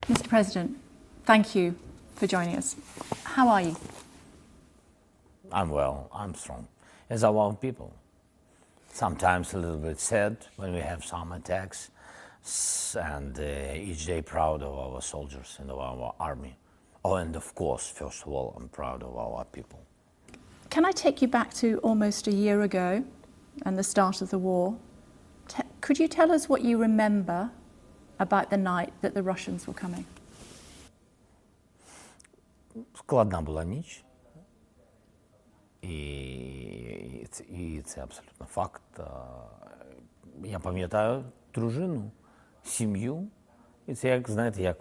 Mr. President, thank you for joining us. How are you? I'm well, I'm strong, as are our people. Sometimes a little bit sad when we have some attacks, and each day proud of our soldiers and of our army. Oh, and of course, first of all, I'm proud of our people. Can I take you back to almost a year ago and the start of the war? Could you tell us what you remember about the night that the Russians were coming? Складна була ніч, і це абсолютно факт. Я пам'ятаю дружину, сім'ю, і це, як, знаєте,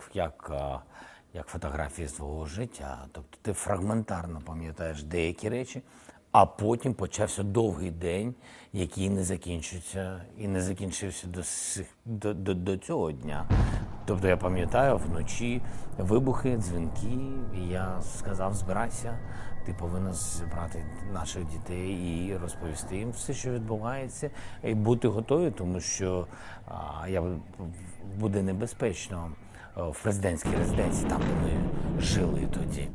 як фотографії свого життя. Тобто ти фрагментарно пам'ятаєш деякі речі, а потім почався довгий день, який не закінчився і не закінчився до цього дня. Тобто я пам'ятаю вночі вибухи, дзвінки, і я сказав: збирайся, ти повинна зібрати наших дітей і розповісти їм все, що відбувається, і бути готові, тому що буде небезпечно в президентській резиденції, там, де ми жили тоді.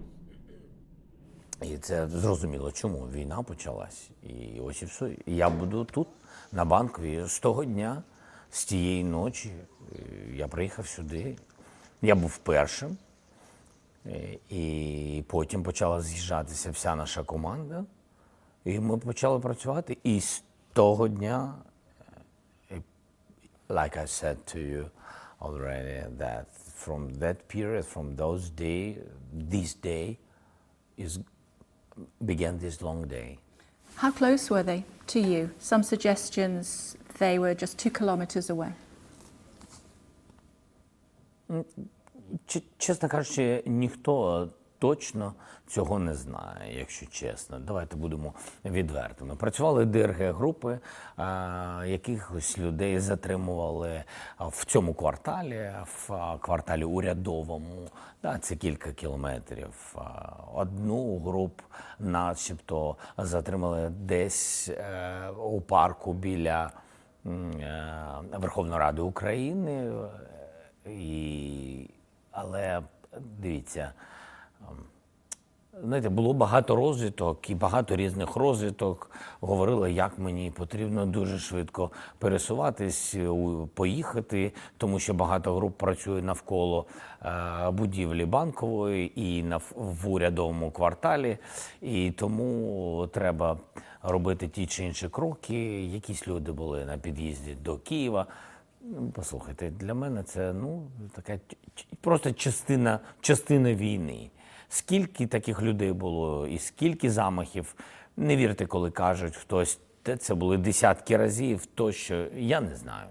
І це зрозуміло, чому війна почалась. І ось і все. І я буду тут, на Банковій, з того дня, з тієї ночі. Я приїхав сюди. Я був першим. І потім почала з'їжджатися вся наша команда. І ми почали працювати. І з того дня, like I said to you already, that from that period, from those days, this day began this long day. How close were they to you? Some suggestions they were just 2 kilometers away. Чесно кажучи, ніхто точно цього не знає, якщо чесно. Давайте будемо відвертими. Працювали ДРГ-групи, якихось людей затримували в цьому кварталі, в кварталі урядовому, це кілька кілометрів. Одну групу начебто затримали десь у парку біля Верховної Ради України. Але, дивіться, знаєте, було багато розвиток і багато різних розвиток. Говорили, як мені потрібно дуже швидко пересуватись, поїхати, тому що багато груп працює навколо будівлі Банкової і в урядовому кварталі. І тому треба робити ті чи інші кроки. Якісь люди були на під'їзді до Києва. Послухайте, для мене це така просто частина війни. Скільки таких людей було і скільки замахів, не вірте, коли кажуть хтось, це були десятки разів, тощо, я не знаю.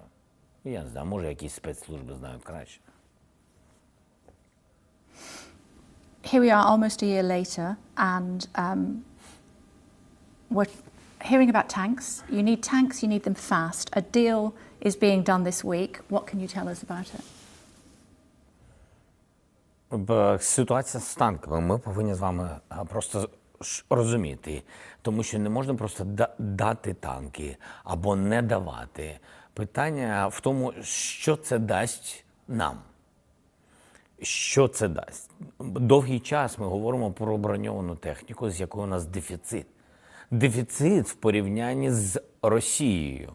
Я не знаю, може якісь спецслужби знають краще. Here we are almost a year later, and we're hearing about tanks. You need tanks, you need them fast. A deal is being done this week. What can you tell us about it? Ситуація з танками ми повинні з вами просто розуміти, тому що не можна просто дати танки або не давати. Питання в тому, що це дасть нам. Що це дасть? Довгий час ми говоримо про броньовану техніку, з якою у нас дефіцит. Дефіцит в порівнянні з Росією,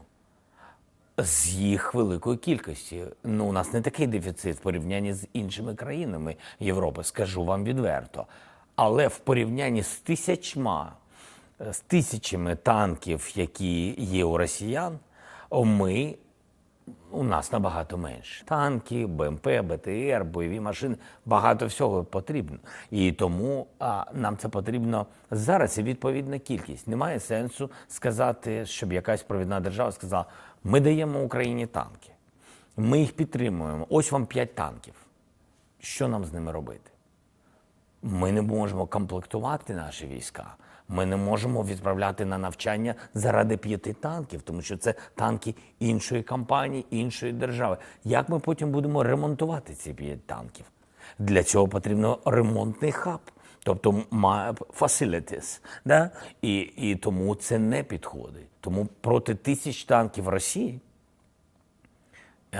з їх великою кількості. У нас не такий дефіцит в порівнянні з іншими країнами Європи, скажу вам відверто. Але в порівнянні з тисячами танків, які є у росіян, у нас набагато менше. Танки, БМП, БТР, бойові машини, багато всього потрібно. І тому нам це потрібно зараз і відповідна кількість. Немає сенсу сказати, щоб якась провідна держава сказала: ми даємо Україні танки, ми їх підтримуємо, ось вам 5 танків. Що нам з ними робити? Ми не можемо комплектувати наші війська. Ми не можемо відправляти на навчання заради 5 танків, тому що це танки іншої компанії, іншої держави. Як ми потім будемо ремонтувати ці 5 танків? Для цього потрібно ремонтний хаб, тобто facilities. Да? І тому це не підходить. Тому проти 1000 танків Росії,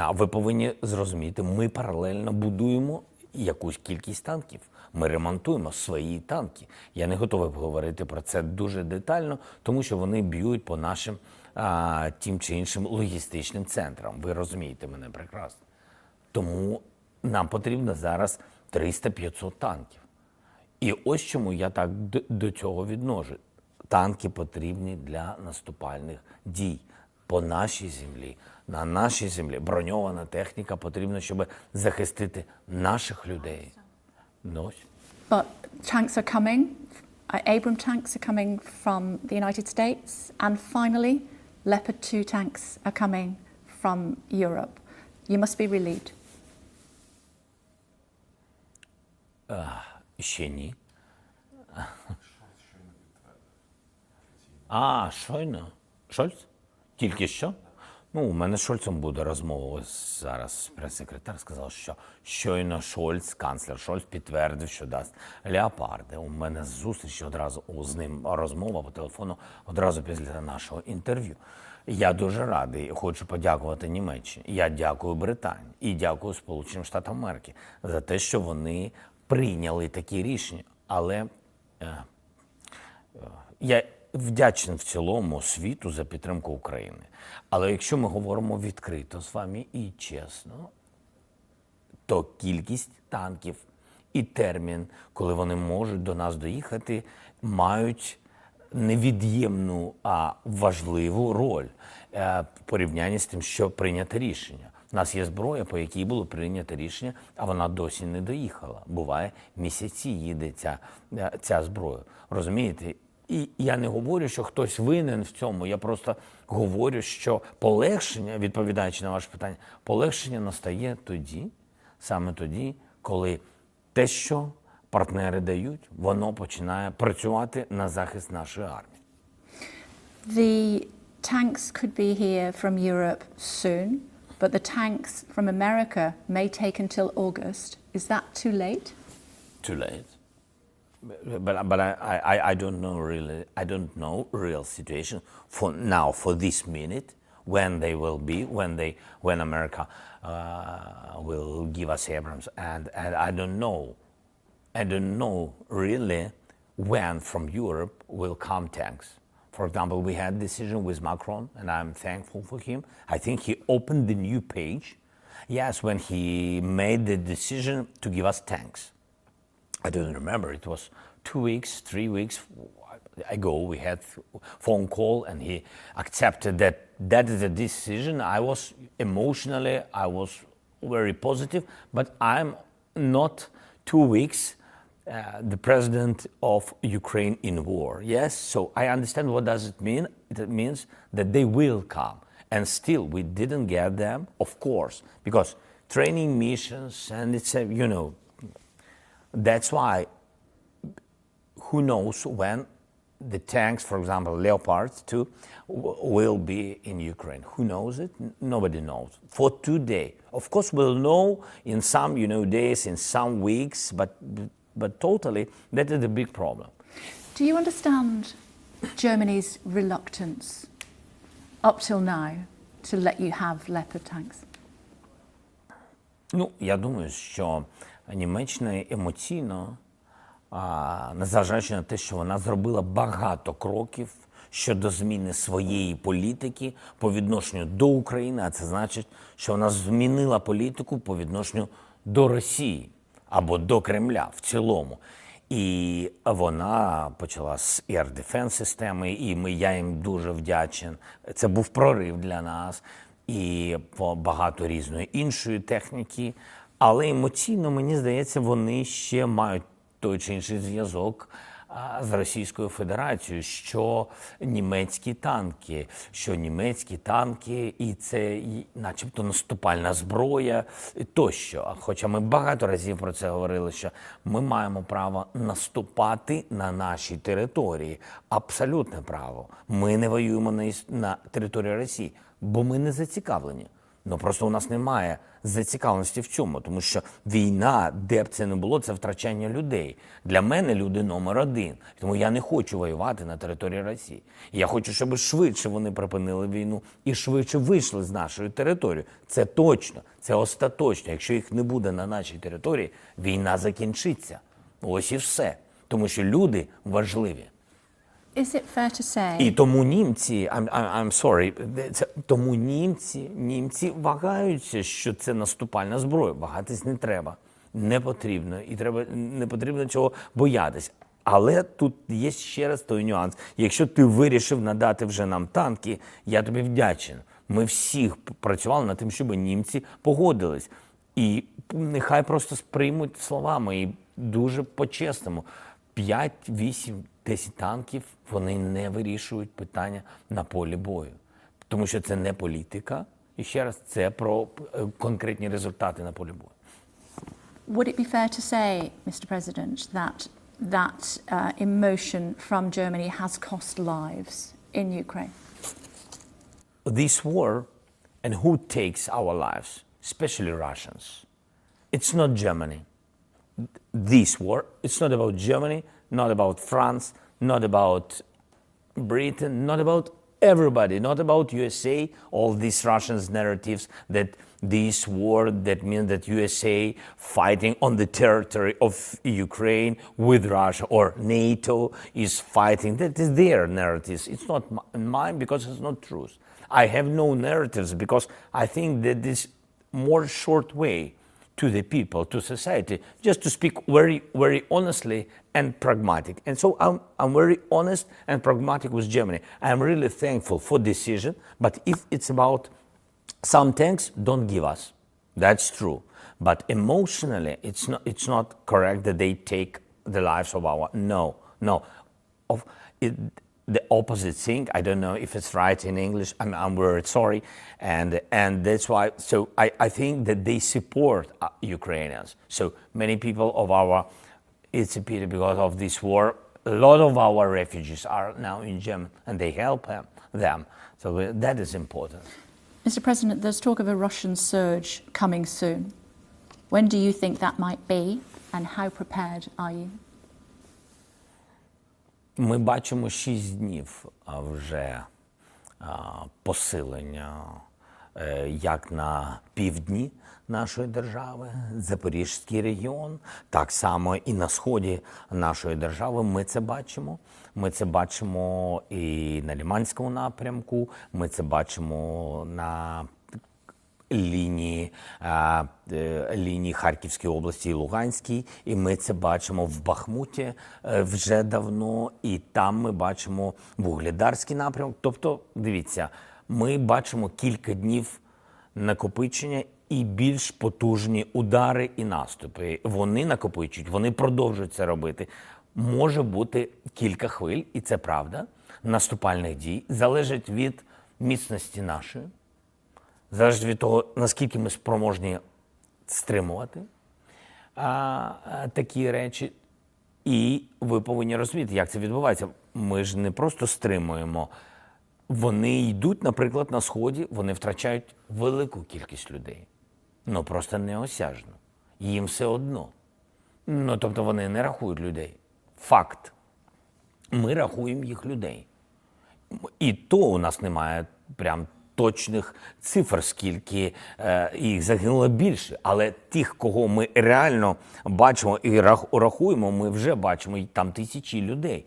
ви повинні зрозуміти, ми паралельно будуємо якусь кількість танків. Ми ремонтуємо свої танки. Я не готовий говорити про це дуже детально, тому що вони б'ють по нашим тим чи іншим логістичним центрам. Ви розумієте мене прекрасно. Тому нам потрібно зараз 300-500 танків. І ось чому я так до цього відношу. Танки потрібні для наступальних дій по нашій землі, на нашій землі. Броньована техніка потрібна, щоб захистити наших людей. Ну, ось. But tanks are coming. Abrams tanks are coming from the United States. And finally, Leopard 2 tanks are coming from Europe. You must be relieved. Ще ні. Щойно. Шольц? Тільки що? Ну, у мене з Шольцем буде розмова. Ось зараз прес-секретар сказав, що щойно Шольц, канцлер Шольц, підтвердив, що дасть леопарди. У мене зустріч одразу з ним розмова по телефону одразу після нашого інтерв'ю. Я дуже радий, хочу подякувати Німеччині. Я дякую Британії і дякую Сполученим Штатам Америки за те, що вони прийняли такі рішення. Але я вдячний в цілому світу за підтримку України. Але якщо ми говоримо відкрито з вами і чесно, то кількість танків і термін, коли вони можуть до нас доїхати, мають невід'ємну, а важливу роль в порівнянні з тим, що прийнято рішення. У нас є зброя, по якій було прийнято рішення, а вона досі не доїхала. Буває, місяці їде ця зброя. Розумієте? І я не говорю, що хтось винен в цьому. Я просто говорю, що полегшення, відповідаючи на ваше питання, полегшення настає тоді, саме тоді, коли те, що партнери дають, воно починає працювати на захист нашої армії. The tanks could be here from Europe soon, but the tanks from America may take until August. Is that too late? Too late. But I don't know really. I don't know real situation for now, for this minute, when they will be, when America will give us Abrams, and I don't know. I don't know really when from Europe will come tanks. For example, we had a decision with Macron, and I'm thankful for him. I think he opened the new page. Yes, when he made the decision to give us tanks. I don't remember, it was 2 weeks, 3 weeks ago, we had phone call and he accepted that is a decision. I was emotionally, I was very positive, but I'm not 2 weeks the president of Ukraine in war. Yes, so I understand what does it mean. It means that they will come. And still, we didn't get them, of course, because training missions and it's, that's why, who knows when the tanks, for example, Leopard 2, will be in Ukraine. Who knows it? Nobody knows. For today, of course, we'll know in some, days, in some weeks, but totally, that is a big problem. Do you understand Germany's reluctance up till now to let you have Leopard tanks? Я думаю, що Німеччина емоційно, незважаючи на те, що вона зробила багато кроків щодо зміни своєї політики по відношенню до України, а це значить, що вона змінила політику по відношенню до Росії або до Кремля в цілому. І вона почала з Air Defense системи, і я їм дуже вдячен. Це був прорив для нас. І багато різної іншої техніки. Але емоційно, мені здається, вони ще мають той чи інший зв'язок з Російською Федерацією, що німецькі танки, і це начебто наступальна зброя тощо. Хоча ми багато разів про це говорили, що ми маємо право наступати на нашій території. Абсолютне право. Ми не воюємо на території Росії, бо ми не зацікавлені. Ну просто у нас немає зацікавленості в цьому, тому що війна, де б це не було, це втрачання людей. Для мене люди номер один. Тому я не хочу воювати на території Росії. Я хочу, щоб швидше вони припинили війну і швидше вийшли з нашої території. Це точно, це остаточно. Якщо їх не буде на нашій території, війна закінчиться. Ось і все. Тому що люди важливі. Is it fair to say? І тому німці, I'm sorry, тому німці вагаються, що це наступальна зброя. Вагатись не треба, не потрібно, і не потрібно цього боятися. Але тут є ще раз той нюанс. Якщо ти вирішив надати вже нам танки, я тобі вдячен. Ми всіх працювали над тим, щоб німці погодились. І нехай просто сприймуть словами і дуже по-чесному. 5, 8, 10 танків, вони не вирішують питання на полі бою. Тому що це не політика, і ще раз, це про конкретні результати на полі бою. Would it be fair to say, Mr. President, that emotion from Germany has cost lives in Ukraine? This war, and who takes our lives, especially Russians, it's not Germany. This war, it's not about Germany, not about France, not about Britain, not about everybody, not about USA, all these Russians narratives that this war, that means that USA fighting on the territory of Ukraine with Russia, or NATO is fighting. That is their narratives. It's not mine because it's not truth. I have no narratives because I think that this more short way to the people, to society, just to speak very, very honestly and pragmatic. And so I'm very honest and pragmatic with Germany. I'm really thankful for decision, but if it's about some tanks, don't give us. That's true. But emotionally, it's not correct that they take the lives of our, no. The opposite thing, I don't know if it's right in English, I'm very sorry, and that's why, so I think that they support Ukrainians. So many people of our, it's a pity because of this war, a lot of our refugees are now in Germany, and they help them, so that is important. Mr. President, there's talk of a Russian surge coming soon. When do you think that might be, and how prepared are you? Ми бачимо 6 днів вже посилення як на півдні нашої держави, Запорізький регіон, так само і на сході нашої держави. Ми це бачимо. Ми це бачимо і на Лиманському напрямку, ми це бачимо на лінії Харківської області і Луганській, і ми це бачимо в Бахмуті вже давно, і там ми бачимо Вугледарський напрямок. Тобто, дивіться, ми бачимо кілька днів накопичення і більш потужні удари і наступи. Вони накопичують, вони продовжують це робити. Може бути кілька хвиль, і це правда, наступальних дій, залежить від міцності нашої, залежить від того, наскільки ми спроможні стримувати такі речі. І ви повинні розуміти, як це відбувається. Ми ж не просто стримуємо. Вони йдуть, наприклад, на Сході, вони втрачають велику кількість людей. Ну, просто неосяжно. Їм все одно. Ну, тобто вони не рахують людей. Факт. Ми рахуємо їх людей. І то у нас немає прям точних цифр, скільки їх загинуло більше. Але тих, кого ми реально бачимо і рахуємо, ми вже бачимо, і там тисячі людей.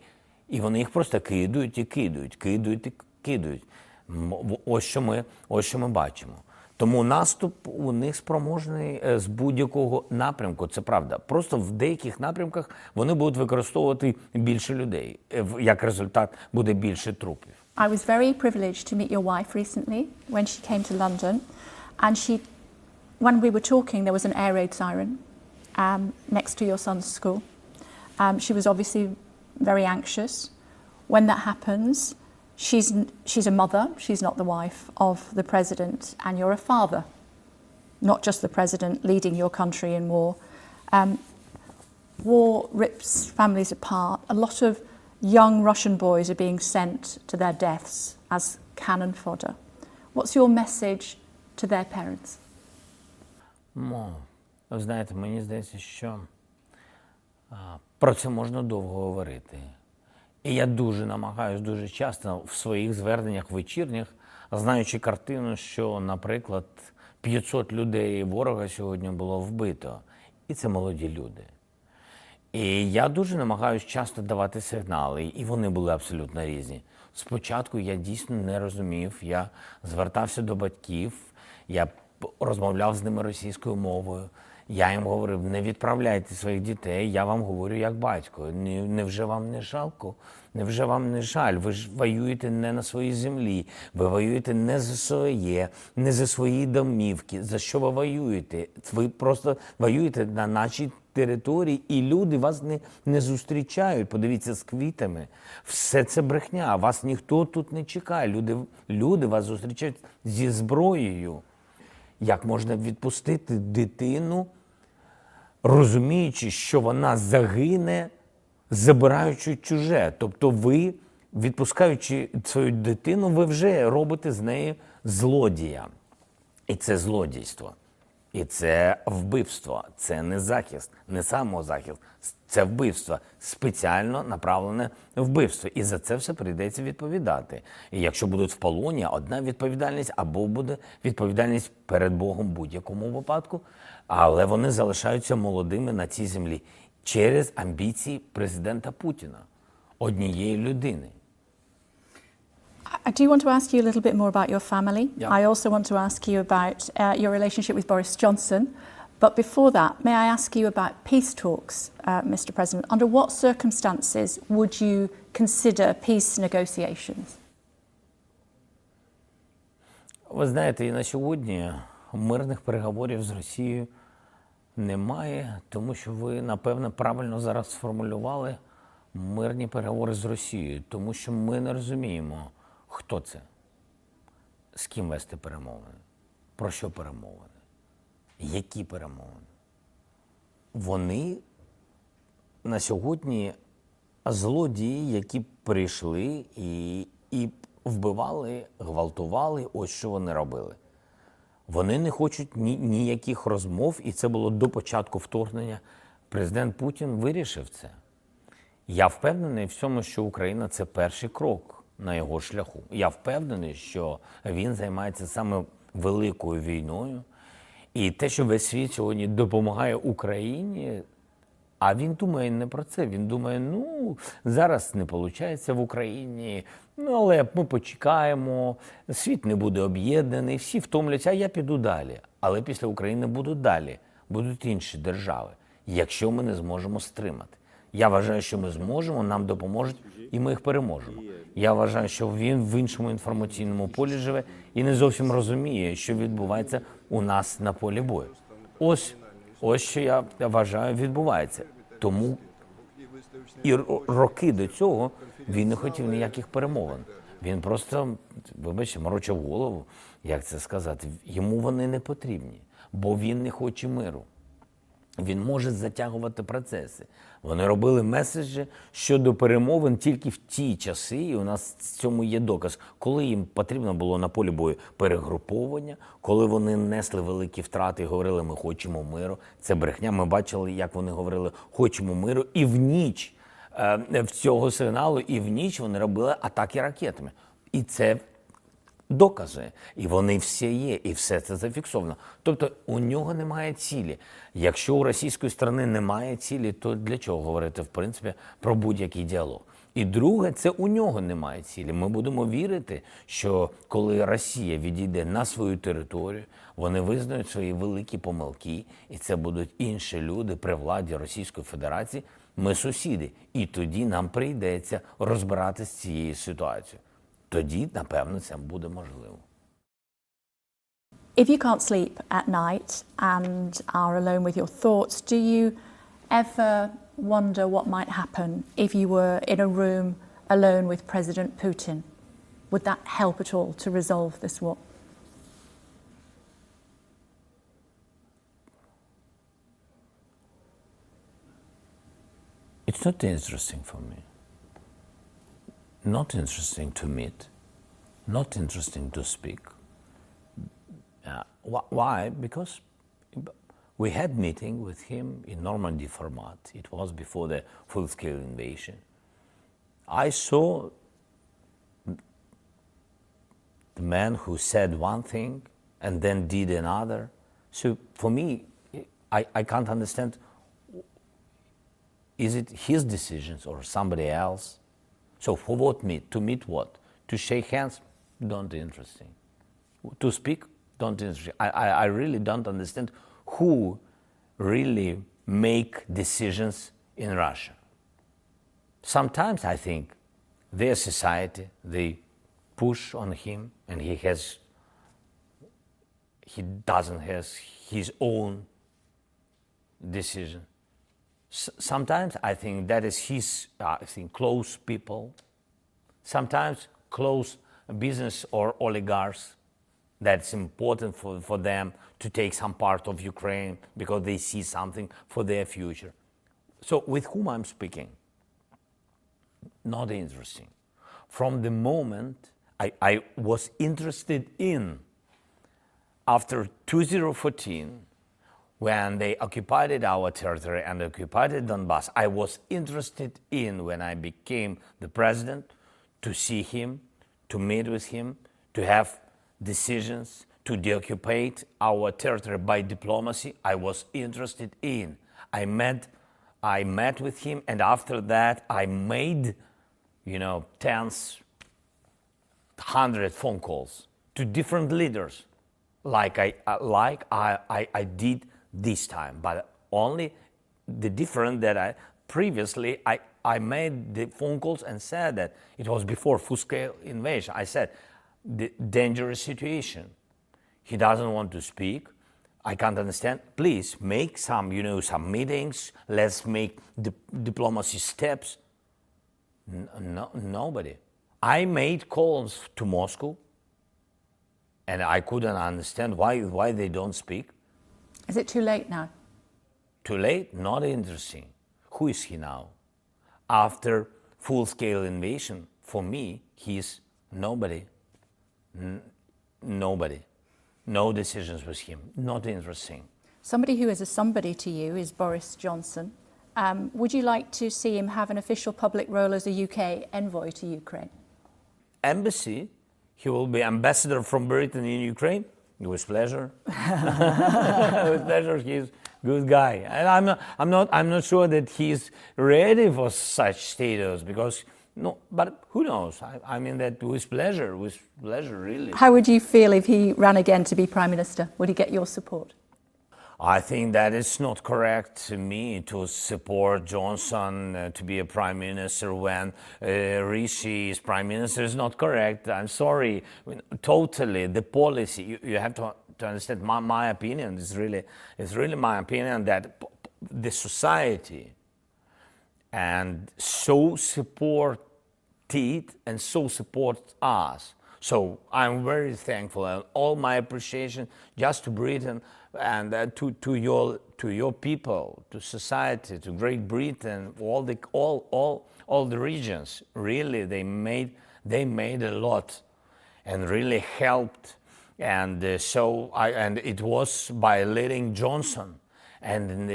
І вони їх просто кидають і кидають, кидають і кидають. Ось що ми бачимо. Тому наступ у них спроможний з будь-якого напрямку, це правда. Просто в деяких напрямках вони будуть використовувати більше людей. Як результат, буде більше трупів. I was very privileged to meet your wife recently when she came to London, and when we were talking, there was an air raid siren next to your son's school. She was obviously very anxious. When that happens, she's a mother, she's not the wife of the president, and you're a father, not just the president leading your country in war. War rips families apart. A lot of young Russian boys are being sent to their deaths as cannon fodder. What's your message to their parents? Ви знаєте, мені здається, що про це можна довго говорити. І я дуже намагаюся, дуже часто в своїх зверненнях вечірніх, знаючи картину, що, наприклад, 500 людей ворога сьогодні було вбито. І це молоді люди. І я дуже намагаюся часто давати сигнали, і вони були абсолютно різні. Спочатку я дійсно не розумів, я звертався до батьків, я розмовляв з ними російською мовою. Я їм говорив, не відправляйте своїх дітей, я вам говорю як батько. Невже вам не жалко? Невже вам не жаль? Ви ж воюєте не на своїй землі, ви воюєте не за своє, не за свої домівки. За що ви воюєте? Ви просто воюєте на нашій території, і люди вас не зустрічають. Подивіться, з квітами. Все це брехня, вас ніхто тут не чекає. Люди вас зустрічають зі зброєю. Як можна відпустити дитину, розуміючи, що вона загине, забираючи чуже? Тобто ви, відпускаючи свою дитину, ви вже робите з неї злодія. І це злодійство. І це вбивство. Це не захист, не самозахист. Це вбивство. Спеціально направлене вбивство. І за це все прийдеться відповідати. І якщо будуть в полоні, одна відповідальність, або буде відповідальність перед Богом в будь-якому випадку. Але вони залишаються молодими на цій землі через амбіції президента Путіна. Однієї людини. I do want to ask you a little bit more about your family. Yeah. I also want to ask you about your relationship with Boris Johnson. But before that, may I ask you about peace talks, Mr. President? Under what circumstances would you consider peace negotiations? Ви знаєте, і на сьогодні мирних переговорів з Росією немає, тому що ви, напевно, правильно зараз сформулювали мирні переговори з Росією, тому що ми не розуміємо, хто це, з ким вести перемовини, про що перемовини, які перемовини. Вони на сьогодні злодії, які прийшли і вбивали, гвалтували, ось що вони робили. Вони не хочуть ніяких розмов, і це було до початку вторгнення. Президент Путін вирішив це. Я впевнений в цьому, що Україна – це перший крок на його шляху. Я впевнений, що він займається саме великою війною. І те, що весь світ сьогодні допомагає Україні, а він думає не про це. Він думає, зараз не виходить в Україні, але ми почекаємо, світ не буде об'єднаний, всі втомляться, а я піду далі. Але після України будуть далі, будуть інші держави, якщо ми не зможемо стримати. Я вважаю, що ми зможемо, нам допоможуть, і ми їх переможемо. Я вважаю, що він в іншому інформаційному полі живе і не зовсім розуміє, що відбувається у нас на полі бою. Ось що я вважаю відбувається. Тому і роки до цього він не хотів ніяких перемовин. Він просто, вибачте, морочив голову, як це сказати. Йому вони не потрібні, бо він не хоче миру. Він може затягувати процеси. Вони робили меседжі щодо перемовин тільки в ті часи, і у нас в цьому є доказ, коли їм потрібно було на полі бою перегруповання, коли вони несли великі втрати і говорили, ми хочемо миру. Це брехня. Ми бачили, як вони говорили, хочемо миру. І в ніч в цього сигналу, і в ніч вони робили атаки ракетами. І це докази. І вони всі є, і все це зафіксовано. Тобто у нього немає цілі. Якщо у російської сторони немає цілі, то для чого говорити, в принципі, про будь-який діалог? І друге, це у нього немає цілі. Ми будемо вірити, що коли Росія відійде на свою територію, вони визнають свої великі помилки, і це будуть інші люди при владі Російської Федерації. Ми сусіди. І тоді нам прийдеться розбиратися з цією ситуацією. Тоді, напевно, це буде можливо. If you can't sleep at night and are alone with your thoughts, do you ever wonder what might happen if you were in a room alone with President Putin? Would that help at all to resolve this war? It's not interesting for me. Not interesting to meet, not interesting to speak. Why? Because we had meeting with him in Normandy format. It was before the full-scale invasion. I saw the man who said one thing and then did another. So for me, I can't understand, is it his decisions or somebody else? So for what meet? To meet what? To shake hands? Don't interesting. To speak? Don't interesting. I really don't understand who really make decisions in Russia. Sometimes I think their society, they push on him and he doesn't have his own decision. Sometimes I think that is his, close people. Sometimes close business or oligarchs. That's important for them to take some part of Ukraine because they see something for their future. So with whom I'm speaking? Not interesting. From the moment I was interested in, after 2014, when they occupied our territory and occupied Donbass, I was interested in, when I became the president, to see him, to meet with him, to have decisions, to deoccupy our territory by diplomacy. I was interested in. I met with him, and after that I made, tens, 100 phone calls to different leaders, like I did this time. But only the difference that I previously I made the phone calls and said that it was before full-scale invasion. I said the dangerous situation. He doesn't want to speak. I can't understand. Please make some meetings. Let's make diplomacy steps. Nobody. I made calls to Moscow, and I couldn't understand why they don't speak. Is it too late now? Too late? Not interesting. Who is he now? After full-scale invasion, for me, he's nobody. Nobody. No decisions with him. Not interesting. Somebody who is a somebody to you is Boris Johnson. Would you like to see him have an official public role as a UK envoy to Ukraine? Embassy. He will be ambassador from Britain in Ukraine. With pleasure. With pleasure. He's a good guy, and I'm not sure that he's ready for such status because but who knows? I mean that with pleasure, really. How would you feel if he ran again to be Prime Minister? Would he get your support? I think that it's not correct to me to support Johnson to be a prime minister when Rishi is prime minister. Is not correct. I'm sorry. I mean, totally, the policy. You have to understand. My opinion is really my opinion that the society and so support it and so support us. So I'm very thankful, and all my appreciation just to Britain and to your people, to society, to Great Britain, all the regions. Really, they made a lot, and really helped. And and it was by letting Johnson. And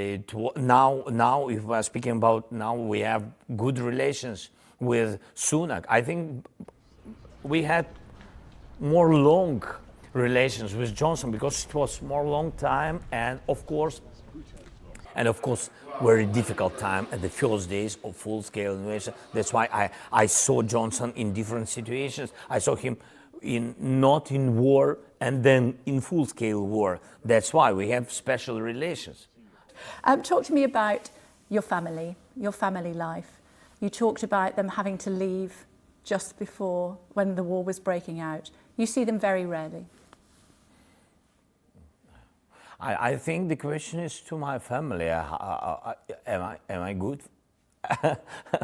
now, if we're speaking about now, we have good relations with Sunak. I think we had more long relations with Johnson because it was more long time, and of course very difficult time at the first days of full-scale invasion. That's why I saw Johnson in different situations. I saw him not in war and then in full-scale war. That's why we have special relations. Talk to me about your family life. You talked about them having to leave just before, when the war was breaking out. You see them very rarely. I think the question is to my family. Am I good?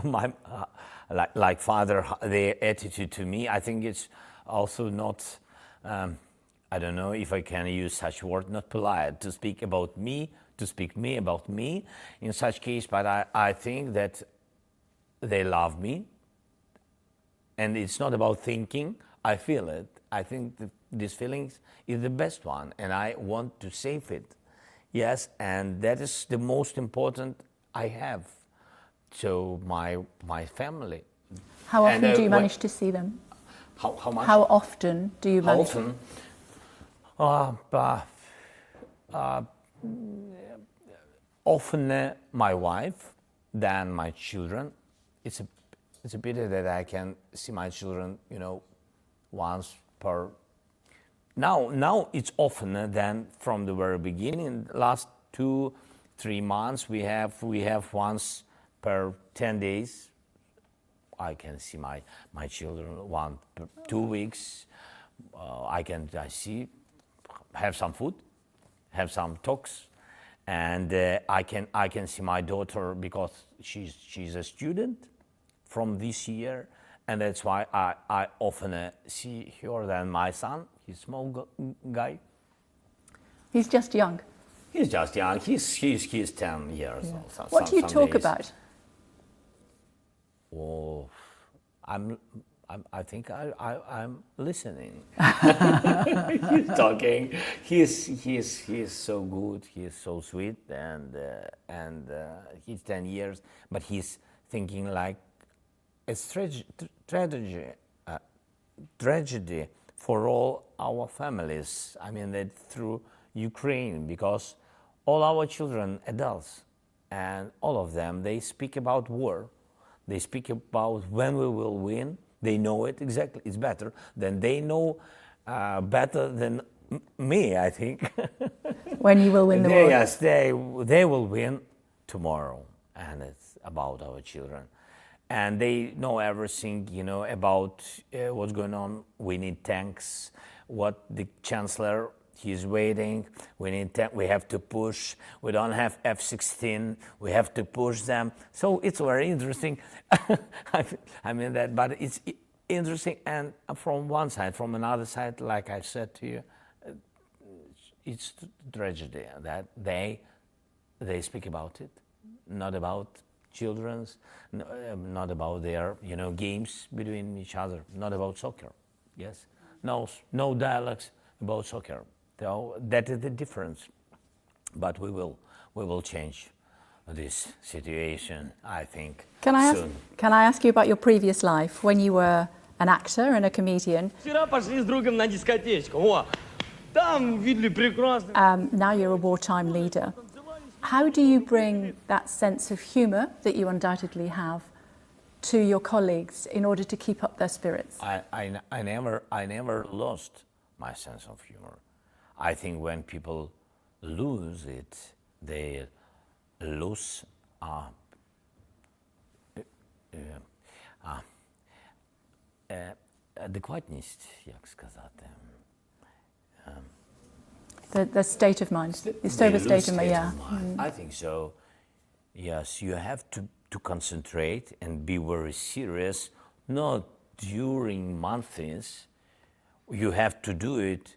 Like father, their attitude to me. I think it's also not. I don't know if I can use such word. Not polite to speak about me, about me in such case. But I think that they love me, and it's not about thinking. I feel it. I think that these feelings is the best one, and I want to save it. Yes, and that is the most important I have. So my family. How often And, do you when- manage to see them? How much? How often do you How manage? often? Often my wife than my children. It's a pity that I can see my children, once per. Now it's oftener than from the very beginning. Last 2-3 months we have once per 10 days. I can see my children 2 weeks. I see, have some food, have some talks, and I can see my daughter because she's a student from this year, and that's why I often see her than my son. He's a small guy. He's just young. He's just young. He's 10 years. Yeah. What do you some talk days. about? Oh, I think I'm listening. He's talking. He's so good. He's so sweet, and he's 10 years, but he's thinking like a tragedy for all our families. I mean that through Ukraine, because all our children, adults, and all of them, they speak about war. They speak about when we will win. They know it exactly. It's better than they know, better than me, I think. When you will win the war? Yes, they will win tomorrow, and it's about our children. And they know everything, about what's going on. We need tanks. What the chancellor, he's waiting. We have to push. We don't have F-16. We have to push them. So it's very interesting. I mean that, but it's interesting. And from one side, from another side, like I said to you, it's tragedy that they speak about it, not about children's, not about their games between each other, not about soccer. Yes, no dialogues about soccer. So that is the difference. But we will change this situation, I think. Soon. Can I ask you about your previous life when you were an actor and a comedian? Вчера пошли с другом на дискотечку. О, там видели прекрасно. Now you're a wartime leader. How do you bring that sense of humour that you undoubtedly have to your colleagues in order to keep up their spirits? I never lost my sense of humor. I think when people lose it, they lose адекватність, як сказати. The state of mind, the sober state of mind, yeah. I think so. Yes, you have to concentrate and be very serious, not during months. You have to do it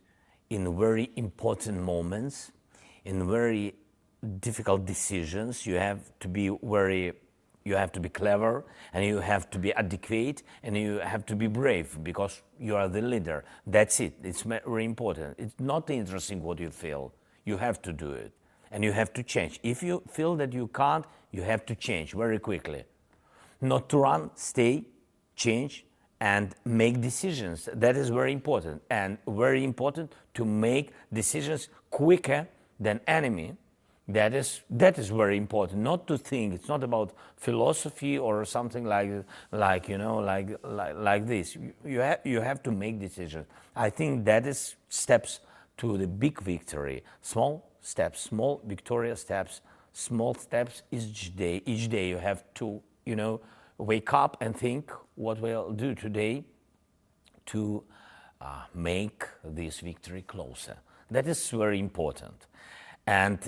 in very important moments, in very difficult decisions. You have to be clever, and you have to be adequate, and you have to be brave, because you are the leader. That's it. It's very important. It's not interesting what you feel. You have to do it, and you have to change. If you feel that you can't, you have to change very quickly. Not to run, stay, change, and make decisions. That is very important, and very important to make decisions quicker than enemy. That is very important. Not to think. It's not about philosophy or something like this. You have to make decisions. I think that is steps to the big victory. Small steps, small victorious steps, small steps each day. Each day you have to wake up and think what we'll do today to make this victory closer. That is very important, and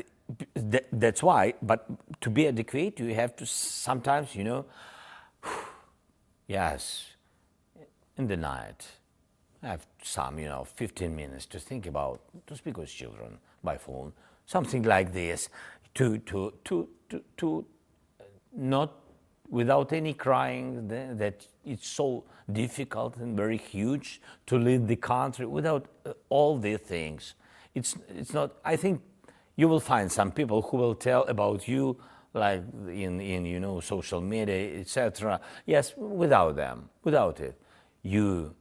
that's why. But to be adequate, you have to sometimes, yes, in the night, have some, 15 minutes to think about, to speak with children by phone, something like this, to not without any crying, that it's so difficult and very huge to lead the country without all these things. It's not, I think you will find some people who will tell about you like in social media, etc. Yes, without them, without it. You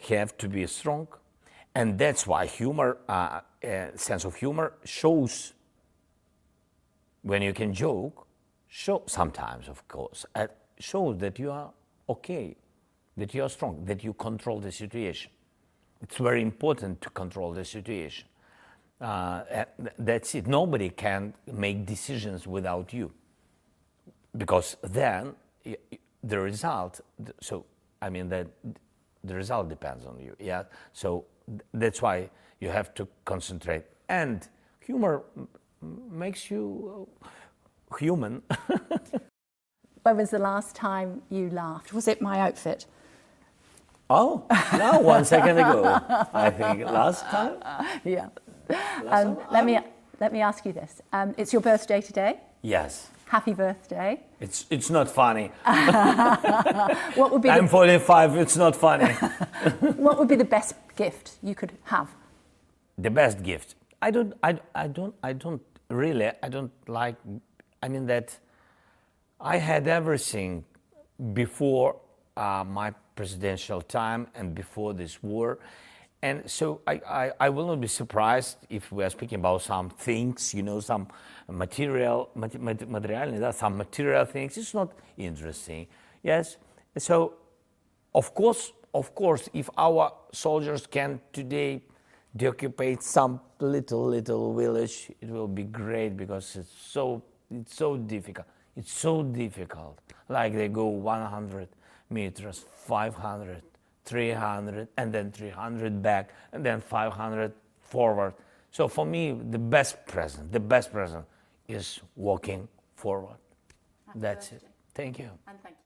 have to be strong, and that's why humor, sense of humor shows when you can joke, sometimes of course, shows that you are okay, that you are strong, that you control the situation. It's very important to control the situation. That's it. Nobody can make decisions without you, because then the result. So I mean that the result depends on you. Yeah. So that's why you have to concentrate, and humor makes you human. When was the last time you laughed? Was it my outfit? Oh, no, 1 second ago, I think last time. Yeah. Let me ask you this. It's your birthday today. Yes. Happy birthday. It's not funny. What would be I'm 45. It's not funny. what would be the best gift you could have? The best gift. I don't like. I mean that I had everything before my presidential time and before this war. And so I will not be surprised if we are speaking about some things, some material things. It's not interesting. Yes. So, of course, if our soldiers can today deoccupy some little village, it will be great, because it's so difficult. It's so difficult. Like they go 100 meters, 500. 300, and then 300 back, and then 500 forward. So for me, the best present is walking forward. That's it. Thank you. And thank you.